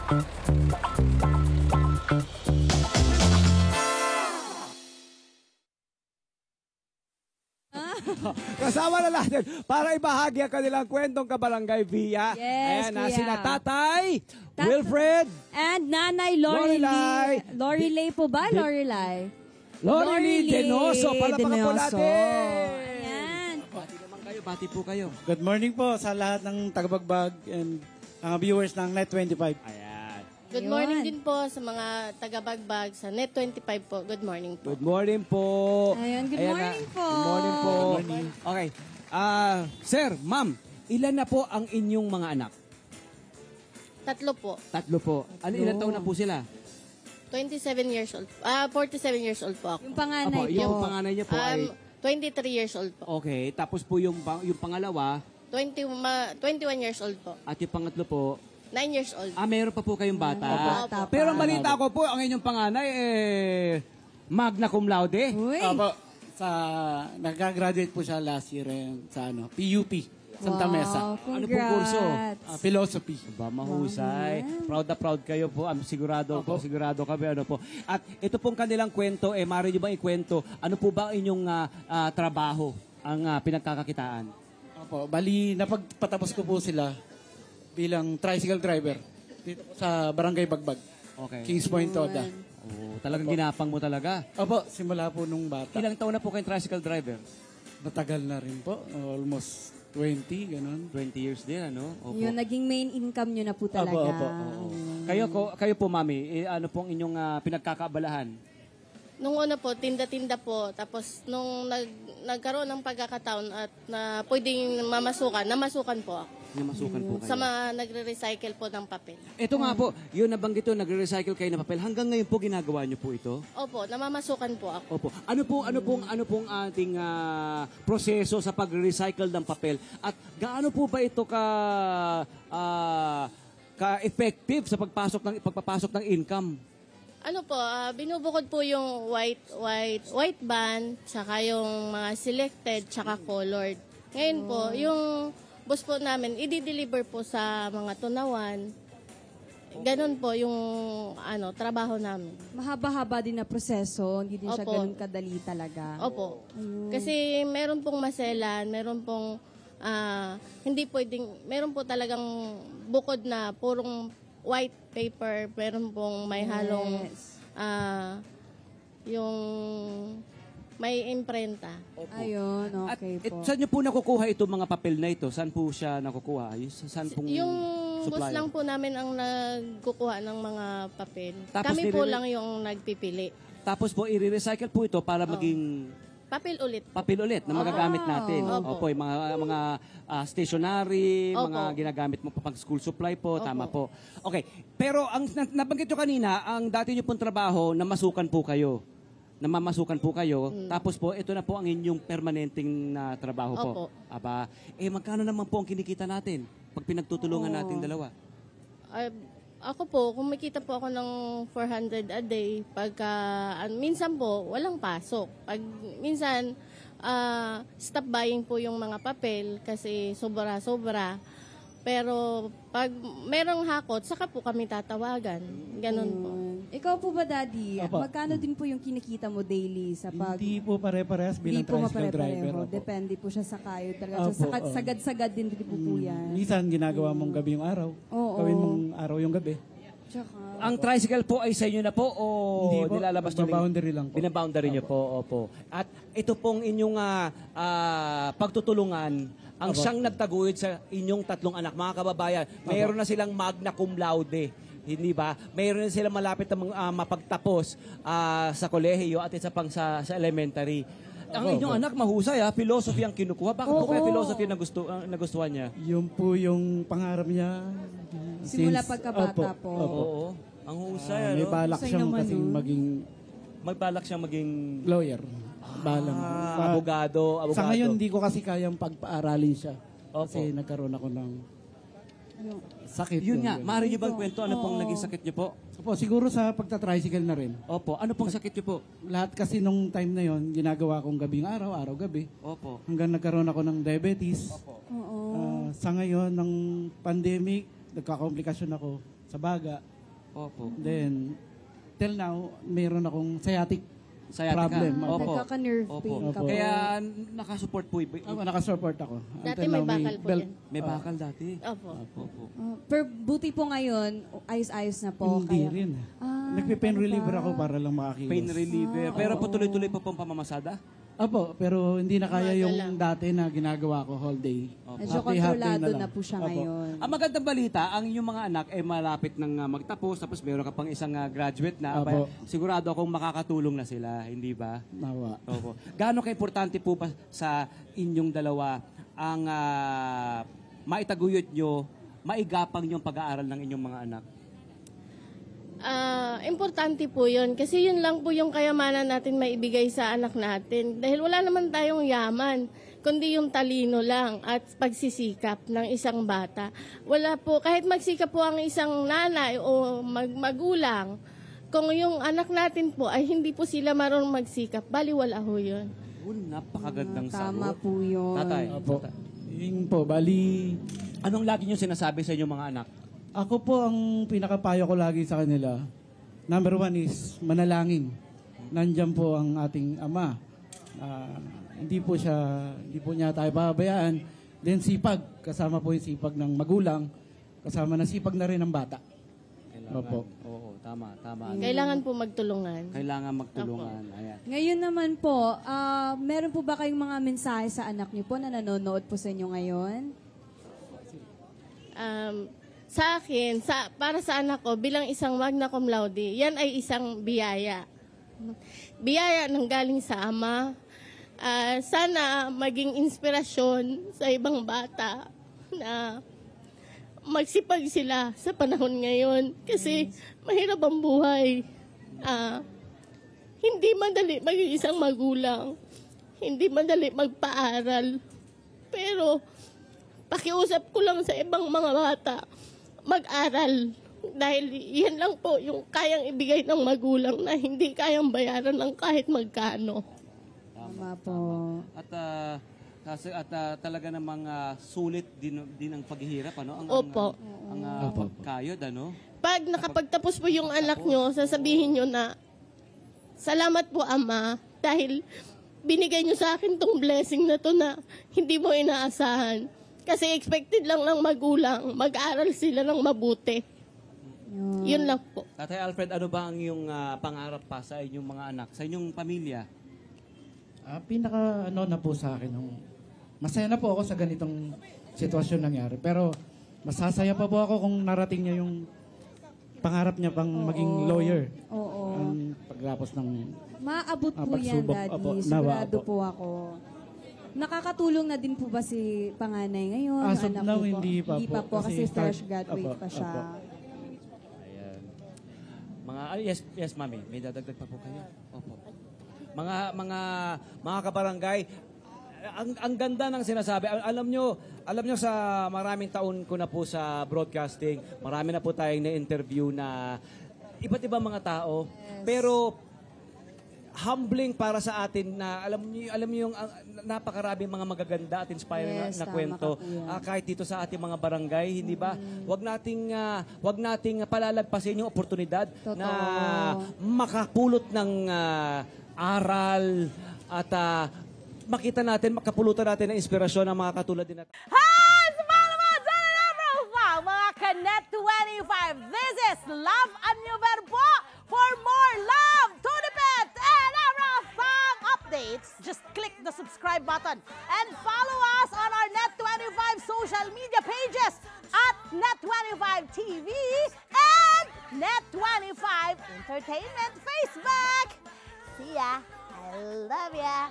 Kasama na natin para ibahagi ang kanilang kwentong kabarangay via. Yes, ayan, kuya. sina Tatay, Wilfred, and Nanay Lorelei. Lorelei po ba? Lorelei. Lorelei Denoso. Palapaka po natin. Ayan. Bati naman kayo, bati po kayo. Good morning po sa lahat ng tagabagbag and mga viewers ng Net25. Ayan. Good morning din po sa mga taga-Bagbag sa Net25 po. Good morning po. Good morning po. Ayun, good Ayan morning po. Good morning po. Okay. Sir, ma'am, ilan na po ang inyong mga anak? 3 po. 3 po. Ilan taon na po sila? 27 years old. 47 years old po ako. Yung panganay Apo, po. yung panganay niya po ay... 23 years old po. Okay. Tapos po yung pangalawa... 21 years old po. At yung pangatlo po... 9 years old. Meron pa po kayong bata. Bata pa. Pero ang balita ko po, ang inyong panganay, magna cum laude. Uy. Opo, nag-graduate po siya last year sa PUP, Santa Mesa. Ano pong kurso? Philosophy. Ba, mahusay. Proud na proud kayo po. Sigurado kami. Ano po. At ito pong kanilang kwento, maaari nyo bang ikwento, ano po ba ang inyong trabaho, ang pinagkakakitaan? Opo, bali, napagpatapos ko po sila bilang tricycle driver dito po sa Barangay Bagbag. Okay. Kings Point, Toda. Oh, talagang ginapang mo talaga. Opo, simula po nung bata. Ilang taon na po kayong tricycle driver? Matagal na rin po. Almost 20, ganun. 20 years din, ano? Opo. Yung naging main income nyo na po talaga. Opo. Kayo po, mami, ano pong inyong pinagkakaabalahan? Nung una po, tinda-tinda po. Tapos nung nagkaroon ng pagkakataon at na pwedeng namasukan po ako. Namasukan po kayo. Sa mga nagre-recycle po ng papel. Ito nga po, yun nabanggit to, nagre-recycle kayo ng papel. Hanggang ngayon po ginagawa niyo po ito? Opo, namamasukan po ako. Opo. Ano pong ating proseso sa pagre-recycle ng papel? At gaano po ba ito ka-effective sa pagpapasok ng income? Ano po, binubukod po yung white band, tsaka yung mga selected, tsaka colored. Ngayon po, yung boss po namin, i-deliver po sa mga tunawan. Ganon po yung trabaho namin. Mahaba-haba din na proseso. Hindi din siya Opo. ganun kadali talaga. Opo. Kasi meron pong maselan, meron pong hindi pwedeng, meron po talagang bukod na purong white paper, meron pong may halong yung may imprenta. Ayun, okay po. Saan niyo po nakukuha itong mga papel na ito? Saan po siya nakukuha? Saan pong Yung supplier? boss lang po namin ang nagkukuha ng mga papel. Tapos Kami po lang yung nagpipili. Tapos po, i-recycle po ito para maging Papel ulit. papel ulit na magagamit natin. Opo. Opo, yung mga stationery, Opo. mga ginagamit mo pang school supply po, Opo. tama po. Okay, pero ang nabanggit nyo kanina, ang dati nyo pong trabaho, namamasukan po kayo, tapos po, ito na po ang inyong permanenteng na trabaho po. Opo. Aba, magkano naman po ang kinikita natin pag pinagtutulungan natin dalawa? Ako po, kumikita po ako ng 400 a day. Minsan po, walang pasok. Minsan, stop buying po yung mga papel kasi sobra-sobra. Pero pag merong hakot, saka po kami tatawagan. Ganun po. Ikaw po ba, Daddy? Opo. Magkano din po yung kinikita mo daily sa pag... Hindi po pare-parehas bilang Hindi po tricycle driver. mapare-pareho. Opo. Depende po siya sa kayo. Talaga. Opo, So, oo. sagad-sagad din po yan. Minsan ginagawa mong gabi yung araw. Oo. Gawin mong araw yung gabi. Tsaka, Ang tricycle po ay sa inyo na po o Hindi po. nilalabas nyo? Boundary lang po. Binaboundary nyo po, opo. At ito pong inyong pagtutulungan, ang Opo. siyang nagtaguyod sa inyong 3 anak, mga kababayan, mayroon na silang magna cum laude. Hindi ba? Mayroon na silang malapit na mapagtapos sa kolehiyo at isa pang sa elementary. Ang inyong anak mahusay philosophy ang kinukuha. Bakit po kaya philosophy na nagustuhan niya? Yun po yung pangarap niya. simula Since- pagkabata Opo, po. opo. Oo. Ang husay, May ano? balak Husay siyang naman, kasing no? maging May balak siyang maging lawyer. Balang. abogado. Sa ngayon, hindi ko kasi kayang pagpaaralin siya. Opo. Kasi nagkaroon ako ng sakit. Yun nga, Ganun. maaari niyo bang kwento ano pong naging sakit niyo po? Opo, siguro sa pagta-tricycle na rin. Opo, ano pong sakit niyo po? Lahat kasi nung time na yon ginagawa kong gabing araw, araw-gabi. Opo. Hanggang nagkaroon ako ng diabetes. Oo. Sa ngayon, ng pandemic, nagkakomplikasyon ako sa baga. Opo. Then, till now, mayroon akong sciatic Sciatica. problem. Opo. Nagkaka-nerve Opo. pain ka po. Kaya nakasupport po. Nakasupport ako. Dati Until may now, bakal po belt. yan. May bakal dati. Opo. Opo. Pero buti po ngayon, ayos-ayos na po. Hindi kaya- rin. Ah, Nagpe-pain ano reliever ba? ako para lang makakilos. Pain reliever. Pero po tuloy-tuloy pa pong pamamasada? Opo, pero hindi na kaya Umaga yung lang. dati na ginagawa ko whole day. Medyo Half day kontrolado lang. na po siya Opo. ngayon. Ang magandang balita, ang inyong mga anak ay malapit ng magtapos, tapos meron ka pang isang graduate na. Opo. Sigurado akong makakatulong na sila, hindi ba? Nawa. Opo. Gaano ka-importante po ba sa inyong dalawa ang maitaguyod nyo, maigapang yung pag-aaral ng inyong mga anak? Importante po yun. Kasi yun lang po yung kayamanan natin maibigay sa anak natin. Dahil wala naman tayong yaman, kundi yung talino lang at pagsisikap ng isang bata. Wala po, kahit magsikap po ang isang nanay o magulang, kung yung anak natin po ay hindi po sila marunong magsikap, baliwala ho yun. Napakagandang Tama sagot. po yun. Tatay, Opo. Yun po, bali, anong lagi nyo sinasabi sa inyong mga anak? ako po ang pinakapayo ko lagi sa kanila. Number one is manalangin. Nandyan po ang ating Ama. Hindi po niya tayo pabayaan. Then sipag, kasama po yung sipag ng magulang, kasama na sipag na rin ng bata. Opo. Oo, tama. Kailangan po magtulungan. Kailangan magtulungan. Ayan. Ngayon naman po, meron po ba kayong mga mensahe sa anak niyo po na nanonood po sa inyo ngayon? Sa akin, para sa anak ko, bilang isang magna cum laude, yan ay isang biyaya. Biyaya ng galing sa Ama. Sana maging inspirasyon sa ibang bata na magsipag sila sa panahon ngayon. Kasi mahirap ang buhay. Hindi madali maging isang magulang. Hindi madali magpaaral. Pero pakiusap ko lang sa ibang mga bata, mag-aral. Dahil yan lang po yung kayang ibigay ng magulang na hindi kayang bayaran ng kahit magkano. Tama po. At talaga namang sulit din ang paghihirap, ano? Opo. Ang pagkayod, ano? Pag nakapagtapos po yung anak nyo, sasabihin nyo na, salamat po Ama, dahil binigay nyo sa akin tong blessing na to na hindi mo inaasahan. Kasi expected lang ng magulang, mag-aral sila ng mabuti. Yun lang po. Tatay Alfred, ano ba ang iyong pangarap pa sa inyong mga anak, sa inyong pamilya? Pinaka na po sa akin, masaya na po ako sa ganitong sitwasyon nangyari. Pero masasaya pa po ako kung narating niya yung pangarap niya pang maging lawyer. Oo. Ang pagtapos ng Maabot po yan, pagsubok. Daddy. Opo, Sigurado opo. po ako. Nakakatulong na din po ba si panganay ngayon? As of Anak now, niyo po? hindi pa Hindi pa po. po kasi Kasi fresh start- graduate opo, pa siya. opo. Ayan. Yes, mami. May dadagdag pa po kayo. Opo. Mga kabarangay, ang ganda ng sinasabi. Alam nyo sa maraming taon ko na po sa broadcasting, marami na po tayong na-interview na iba't ibang mga tao. Pero humbling para sa atin na alam niyo yung napakaraming mga magaganda at inspiring Yes, na tama kwento ka po yan. kahit dito sa ating mga barangay, hindi ba? Wag nating palalagpasin yung oportunidad Totoo. na makapulot ng aral at makita natin, makapulutan natin ng inspirasyon ng mga katulad din natin. Hi! Sa mga profile, mga Kanet 25. This is Love Annuver po. For more love, Tunipet, and Arafang updates, just click the subscribe button and follow us on our Net25 social media pages at Net25 TV and Net25 Entertainment Facebook. See ya. I love ya.